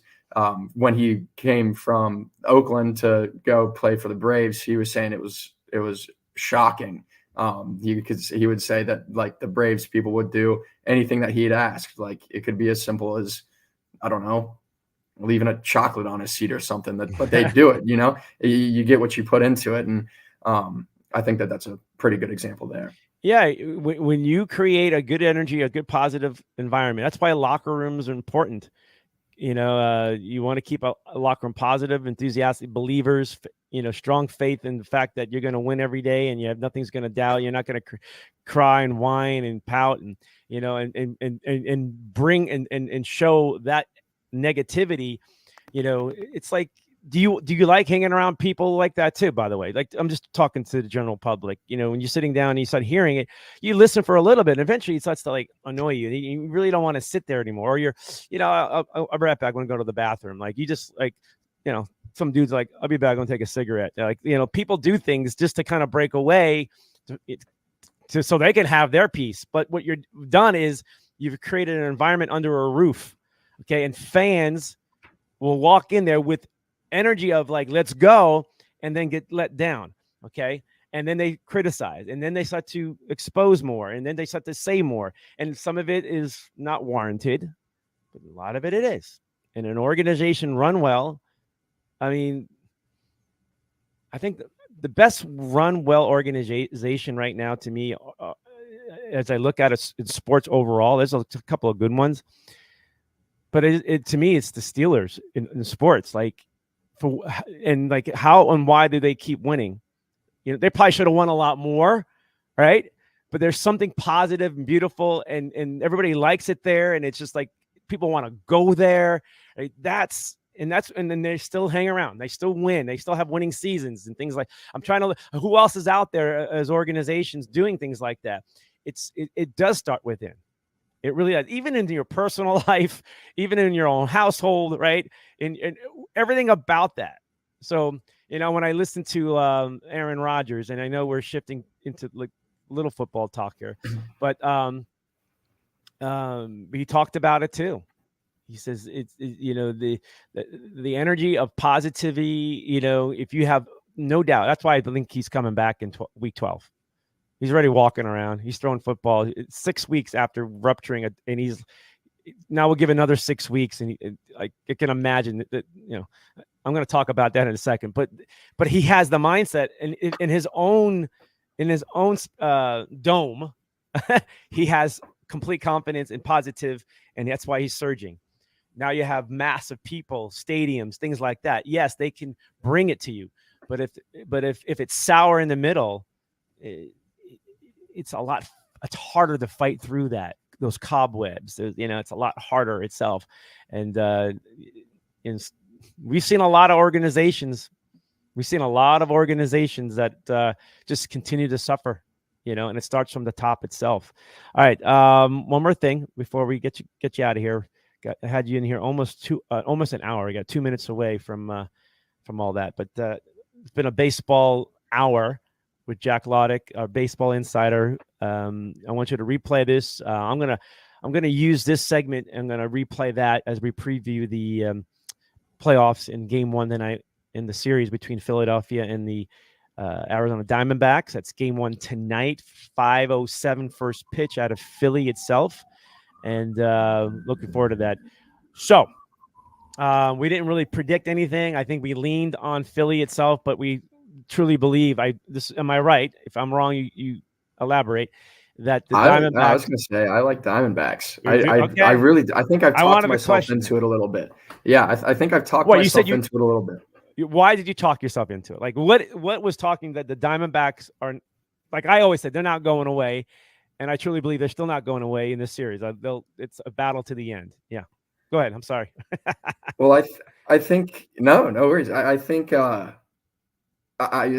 When he came from Oakland to go play for the Braves, he was saying it was shocking. He would say that like the Braves people would do anything that he'd asked. Like it could be as simple as, I don't know, leaving a chocolate on a seat or something, but they do it. You get what you put into it. And I think that's a pretty good example there. Yeah. When you create a good energy, a good positive environment, that's why locker rooms are important. You want to keep a locker room positive, enthusiastic believers, strong faith in the fact that you're going to win every day, and nothing's going to doubt. You're not going to cry and whine and pout, and and bring and show that negativity. It's like, do you like hanging around people like that too? By the way, like I'm just talking to the general public. When you're sitting down and you start hearing it, you listen for a little bit, and eventually it starts to like annoy you. You really don't want to sit there anymore. Or you're, I'll be right back. I want to go to the bathroom. Like you just like, some dude's like, I'll be back. I'm gonna take a cigarette. Like, people do things just to kind of break away, so they can have their peace. But what you've done is you've created an environment under a roof, okay, and fans will walk in there with energy of like, let's go, and then get let down. Okay. And then they criticize, and then they start to expose more, and then they start to say more. And some of it is not warranted, but a lot of it is. And an organization run well, I mean, I think the best run well organization right now to me, as I look at it in sports overall, there's a couple of good ones. But to me, it's the Steelers in sports. Like, and like how and why do they keep winning? They probably should have won a lot more, right? But there's something positive and beautiful, and everybody likes it there, and it's just like people want to go there. Right? And then they still hang around. They still win. They still have winning seasons and things like. I'm trying to look who else is out there as organizations doing things like that. It does start within. It really does. Even in your personal life, even in your own household, right? And everything about that. So, when I listen to Aaron Rodgers, and I know we're shifting into like little football talk here, but he talked about it too. He says the energy of positivity. If you have no doubt, that's why I think he's coming back in week 12. He's already walking around. He's throwing football. It's 6 weeks after rupturing it, and he's now we'll give another 6 weeks, and I can imagine that. I'm going to talk about that in a second, but he has the mindset in his own dome. He has complete confidence and positive, and that's why he's surging. Now you have massive people, stadiums, things like that. Yes, they can bring it to you, but if it's sour in the middle, it's harder to fight through those cobwebs. It's a lot harder itself, and we've seen a lot of organizations. We've seen a lot of organizations that just continue to suffer, and it starts from the top itself. All right, one more thing before we get you out of here. I had you in here almost an hour. We got 2 minutes away from all that, but it's been a baseball hour with Jack Loddick, our baseball insider. I want you to replay this. I'm gonna use this segment. I'm gonna replay that as we preview the playoffs in Game 1 tonight in the series between Philadelphia and the Arizona Diamondbacks. That's Game 1 tonight, 5:07 first pitch out of Philly itself, and looking forward to that. So we didn't really predict anything. I think we leaned on Philly itself, but we truly believe. Am I right? If I'm wrong, you elaborate. That the Diamondbacks. I was going to say I like Diamondbacks. Okay. I think I've talked myself into it a little bit. Yeah, I think I've talked myself into it a little bit. Why did you talk yourself into it? Like what was talking that the Diamondbacks are, like I always said, they're not going away, and I truly believe they're still not going away in this series. It's a battle to the end. Yeah, go ahead. I'm sorry. Well, I think no worries. I think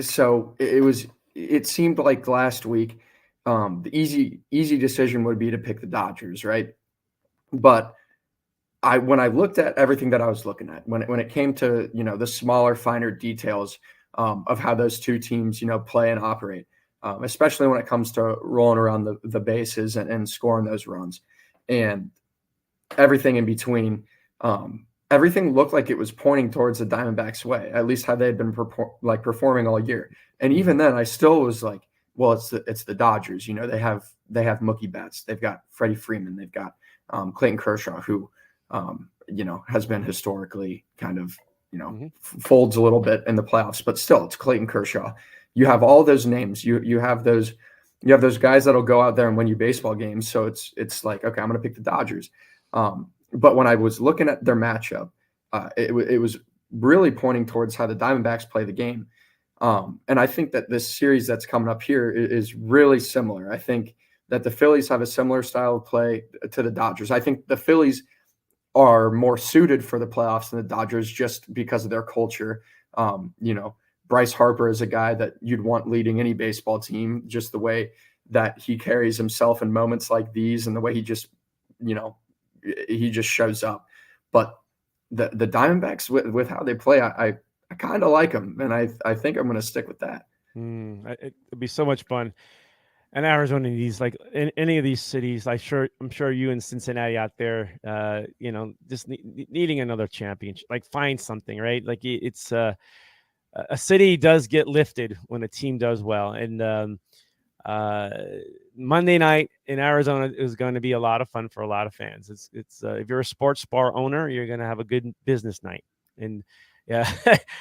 so it seemed like last week the easy decision would be to pick the Dodgers, right? But when I looked at everything that I was looking at, when it came to the smaller, finer details of how those two teams play and operate, especially when it comes to rolling around the bases and scoring those runs, and everything in between, everything looked like it was pointing towards the Diamondbacks' way, at least how they had been performing all year. And even then, I still was like, well, it's the Dodgers. They have Mookie Betts, they've got Freddie Freeman, they've got Clayton Kershaw, who has been historically kind of folds a little bit in the playoffs, but still, it's Clayton Kershaw. You have all those names. You have those guys that'll go out there and win you baseball games. So it's like, okay, I'm going to pick the Dodgers. But when I was looking at their matchup, it was really pointing towards how the Diamondbacks play the game. And I think that this series that's coming up here is really similar. I think that the Phillies have a similar style of play to the Dodgers. I think the Phillies are more suited for the playoffs than the Dodgers just because of their culture. Bryce Harper is a guy that you'd want leading any baseball team, just the way that he carries himself in moments like these and the way he just shows up. But the Diamondbacks with how they play, I kind of like them, and I think I'm going to stick with that. It'd be so much fun. And Arizona needs, like in any of these cities, I'm sure you in Cincinnati out there, just needing another championship, like find something, right? Like it's a city does get lifted when a team does well. And Monday night in Arizona is going to be a lot of fun for a lot of fans. It's if you're a sports bar owner, you're going to have a good business night. And yeah,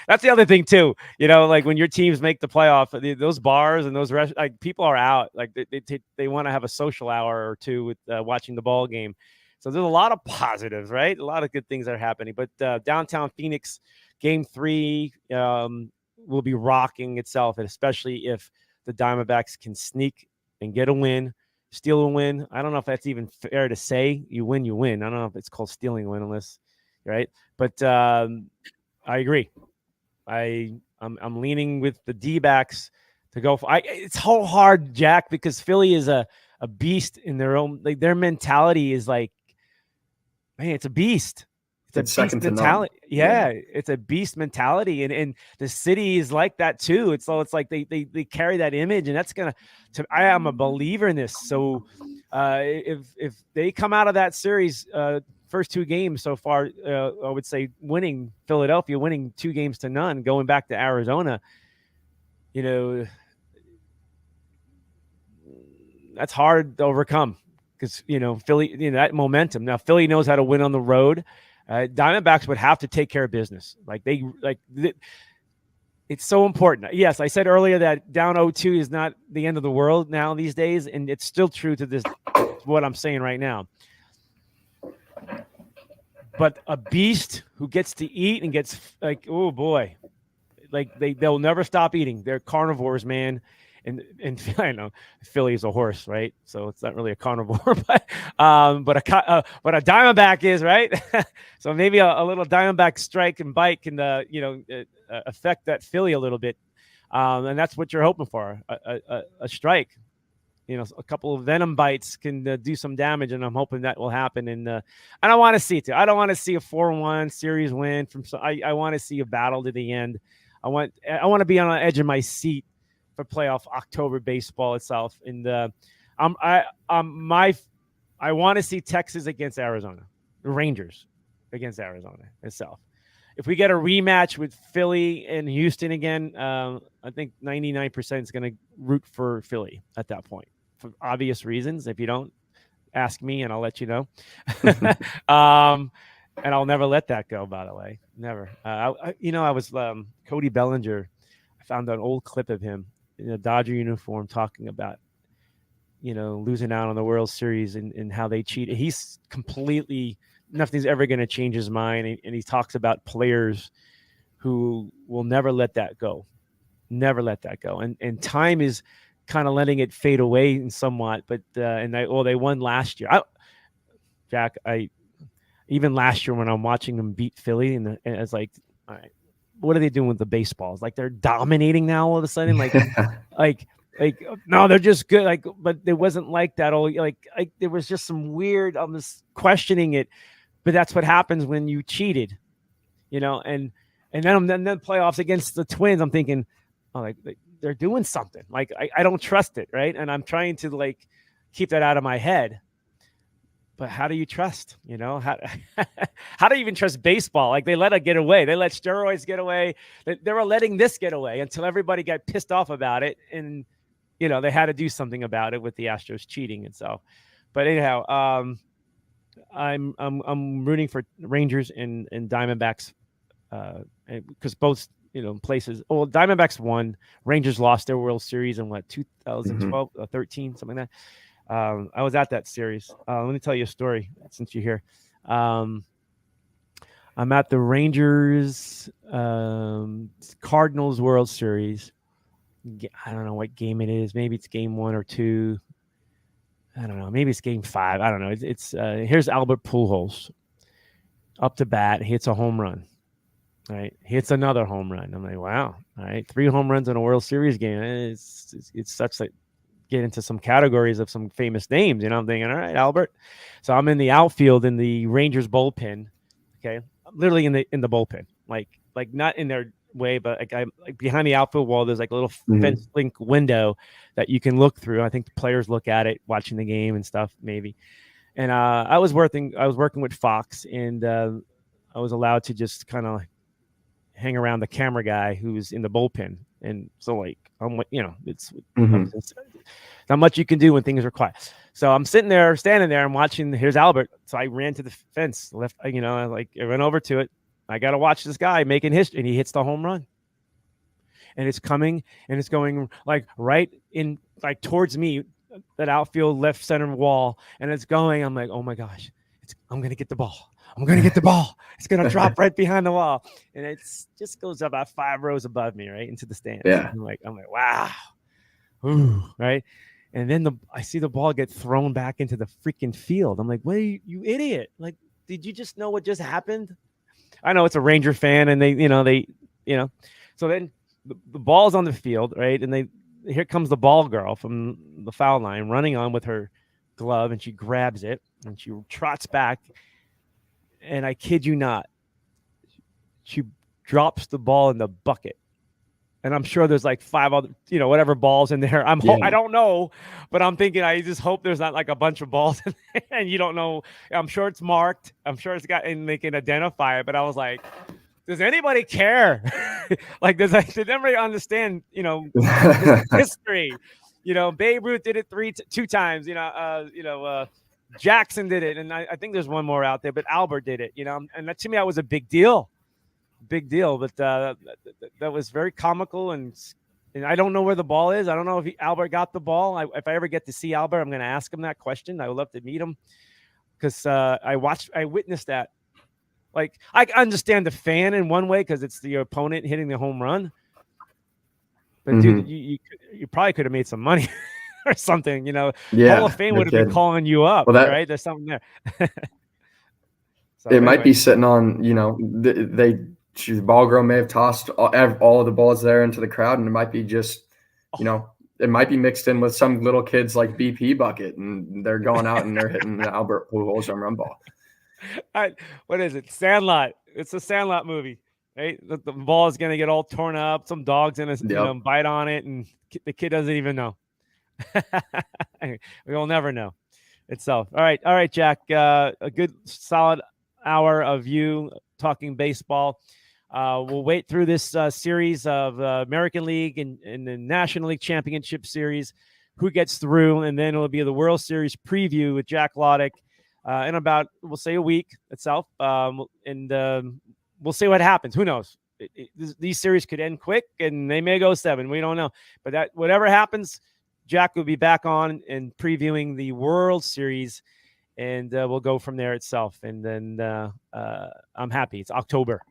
that's the other thing too. Like when your teams make the playoff, those bars and those like people are out. Like they want to have a social hour or two with watching the ball game. So there's a lot of positives, right? A lot of good things are happening. But downtown Phoenix, Game 3 will be rocking itself, and especially if the Diamondbacks can sneak and get a win, steal a win. I don't know if that's even fair to say. You win, you win. I don't know if it's called stealing a win unless, right? But I agree. I'm leaning with the D-backs to go for. It's so hard, Jack, because Philly is a beast in their own. Like their mentality is like, man, it's a beast. It's a second beast to none. mentality. Yeah, it's a beast mentality, and the city is like that too. It's like they carry that image, and that's gonna. I am a believer in this. So if they come out of that series, first 2 games so far, I would say winning Philadelphia, winning 2-0, going back to Arizona, that's hard to overcome because, Philly, that momentum. Now, Philly knows how to win on the road. Diamondbacks would have to take care of business. It's so important. Yes, I said earlier that down 0-2 is not the end of the world now these days, and it's still true to this, what I'm saying right now. But a beast who gets to eat and gets oh boy, they'll never stop eating. They're carnivores, man. And I know Philly is a horse, right? So it's not really a carnivore, but a Diamondback is, right? So maybe a little Diamondback strike and bite can affect that Philly a little bit, and that's what you're hoping for, a strike. A couple of venom bites can do some damage, and I'm hoping that will happen. And I don't want to see it. I don't want to see a 4-1 series win from. I want to see a battle to the end. I want to be on the edge of my seat for playoff October baseball itself. And I want to see Texas against Arizona, the Rangers against Arizona itself. If we get a rematch with Philly and Houston again, I think 99% is going to root for Philly at that point for obvious reasons. If you don't, ask me and I'll let you know. And I'll never let that go, by the way. Never. I was Cody Bellinger. I found an old clip of him in a Dodger uniform talking about, losing out on the World Series and how they cheated. He's completely, nothing's ever going to change his mind. And he talks about players who will never let that go. Never let that go. And time is kind of letting it fade away in somewhat. But, they won last year. Jack, even last year when I'm watching them beat Philly, and it's like, all right, what are they doing with the baseballs? Like they're dominating now all of a sudden. No, they're just good. But it wasn't like that. There was just some weird. I'm just questioning it, but that's what happens when you cheated, And then playoffs against the Twins. I'm thinking, they're doing something. I don't trust it, right? And I'm trying to keep that out of my head. But how do you trust? How do you even trust baseball? They let it get away. They let steroids get away. They were letting this get away until everybody got pissed off about it, and they had to do something about it with the Astros cheating. And so, but anyhow, I'm rooting for Rangers and Diamondbacks because both places. Well, Diamondbacks won. Rangers lost their World Series in 2012, 13, something like that. I was at that series. Let me tell you a story since you're here. I'm at the Rangers Cardinals World Series. I don't know what game it is. Maybe it's game 1 or 2. I don't know. Maybe it's game 5. I don't know. It's here's Albert Pujols up to bat. He hits a home run. Right, he hits another home run. I'm like, wow. All right, 3 home runs in a World Series game. It's such that. Get into some categories of some famous names. I'm thinking, all right, Albert. So I'm in the outfield in the Rangers bullpen. Okay, I'm literally in the bullpen, like not in their way, but I'm behind the outfield wall. There's a little fence link window that you can look through. I think the players look at it, watching the game and stuff, maybe. And I was working with Fox, and I was allowed to just kind of hang around the camera guy who's in the bullpen. And so I'm it's not much you can do when things are quiet. So I'm standing there, I'm watching. Here's Albert. So I ran to the fence, left. I ran over to it. I got to watch this guy making history, and he hits the home run. And it's coming, and it's going right in towards me, that outfield left center wall, and it's going. I'm like, oh my gosh, I'm gonna get the ball. I'm going to get the ball. It's going to drop right behind the wall. And it just goes about 5 rows above me, right, into the stands. Yeah. I'm like, wow. Ooh, right? And then I see the ball get thrown back into the freaking field. I'm like, wait, you idiot. Like, did you just know what just happened? I know it's a Ranger fan, and so then the ball's on the field, right? And here comes the ball girl from the foul line running on with her glove, and she grabs it and she trots back. And I kid you not, she drops the ball in the bucket. And I'm sure there's like 5 other, whatever balls in there. I don't know, but I'm thinking I just hope there's not like a bunch of balls in there and you don't know. I'm sure it's marked. I'm sure it's got, and they can identify it. But I was like, does anybody care? Like, did anybody understand, history? Babe Ruth did it two times. Jackson did it, and I think there's one more out there, but Albert did it. And that, to me, that was a big deal. But that was very comical, and I don't know where the ball is. I don't know if Albert got the ball. If I ever get to see Albert, I'm going to ask him that question. I would love to meet him because I witnessed that. Like, I understand the fan in one way because it's the opponent hitting the home run, but dude, you probably could have made some money or something. Hall of Fame would have been calling you up, right? There's something there. So, it might be sitting on, the ball girl may have tossed all of the balls there into the crowd, and it might be just, it might be mixed in with some little kids like BP bucket, and they're going out and they're hitting the Albert Pujols home run ball. What is it? Sandlot. It's a Sandlot movie, right? The ball is going to get all torn up. Some dog's going to bite on it, and the kid doesn't even know. We'll never know itself. All right, Jack. A good solid hour of you talking baseball. We'll wait through this series of American League and the National League Championship Series, who gets through, and then it'll be the World Series preview with Jack Loddick in about, we'll say, a week itself, and we'll see what happens. Who knows? These series could end quick, and they may go 7. We don't know. But whatever happens, Jack will be back on and previewing the World Series, and we'll go from there itself. And then I'm happy. It's October.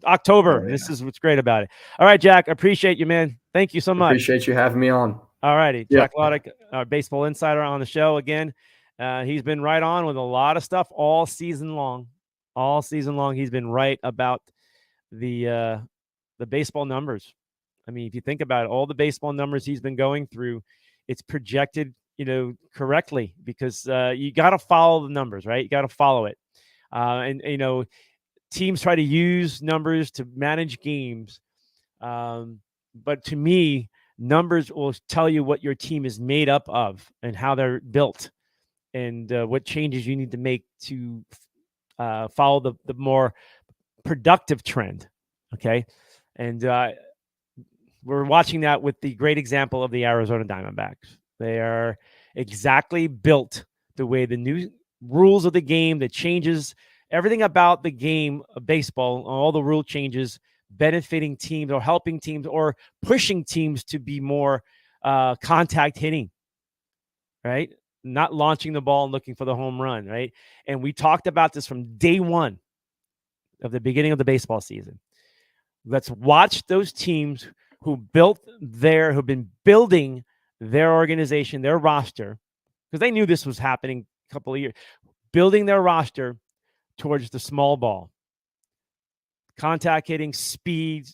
Oh, yeah. This is what's great about it. All right, Jack. Appreciate you, man. Thank you so much. Appreciate you having me on. All righty. Jack Loddick, our baseball insider on the show again. He's been right on with a lot of stuff all season long. All season long, he's been right about the baseball numbers. I mean, if you think about it, all the baseball numbers he's been going through, it's projected, correctly, because you got to follow the numbers, right? You got to follow it. And teams try to use numbers to manage games. But to me, numbers will tell you what your team is made up of and how they're built, and what changes you need to make to follow the more productive trend. Okay. And we're watching that with the great example of the Arizona Diamondbacks. They are exactly built the way the new rules of the game, the changes, everything about the game of baseball, all the rule changes benefiting teams or helping teams or pushing teams to be more contact hitting, right? Not launching the ball and looking for the home run, right? And we talked about this from day one of the beginning of the baseball season. Let's watch those teams who've been building their organization, their roster, because they knew this was happening a couple of years, building their roster towards the small ball, contact hitting, speed,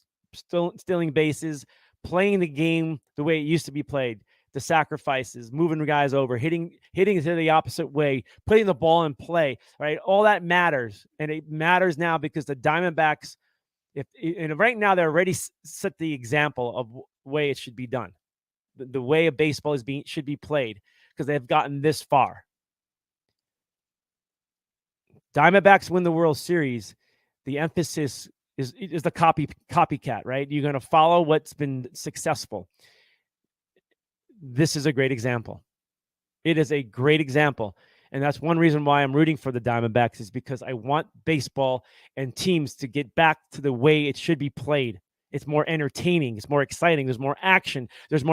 stealing bases, playing the game the way it used to be played, the sacrifices, moving guys over, hitting to the opposite way, putting the ball in play, right? All that matters, and it matters now because the Diamondbacks, and right now they're already set the example of way it should be done, the way a baseball should be played, because they've gotten this far. Diamondbacks win the World Series. The emphasis is the copycat, right? You're going to follow what's been successful. This is a great example. It is a great example. And that's one reason why I'm rooting for the Diamondbacks, is because I want baseball and teams to get back to the way it should be played. It's more entertaining. It's more exciting. There's more action. There's more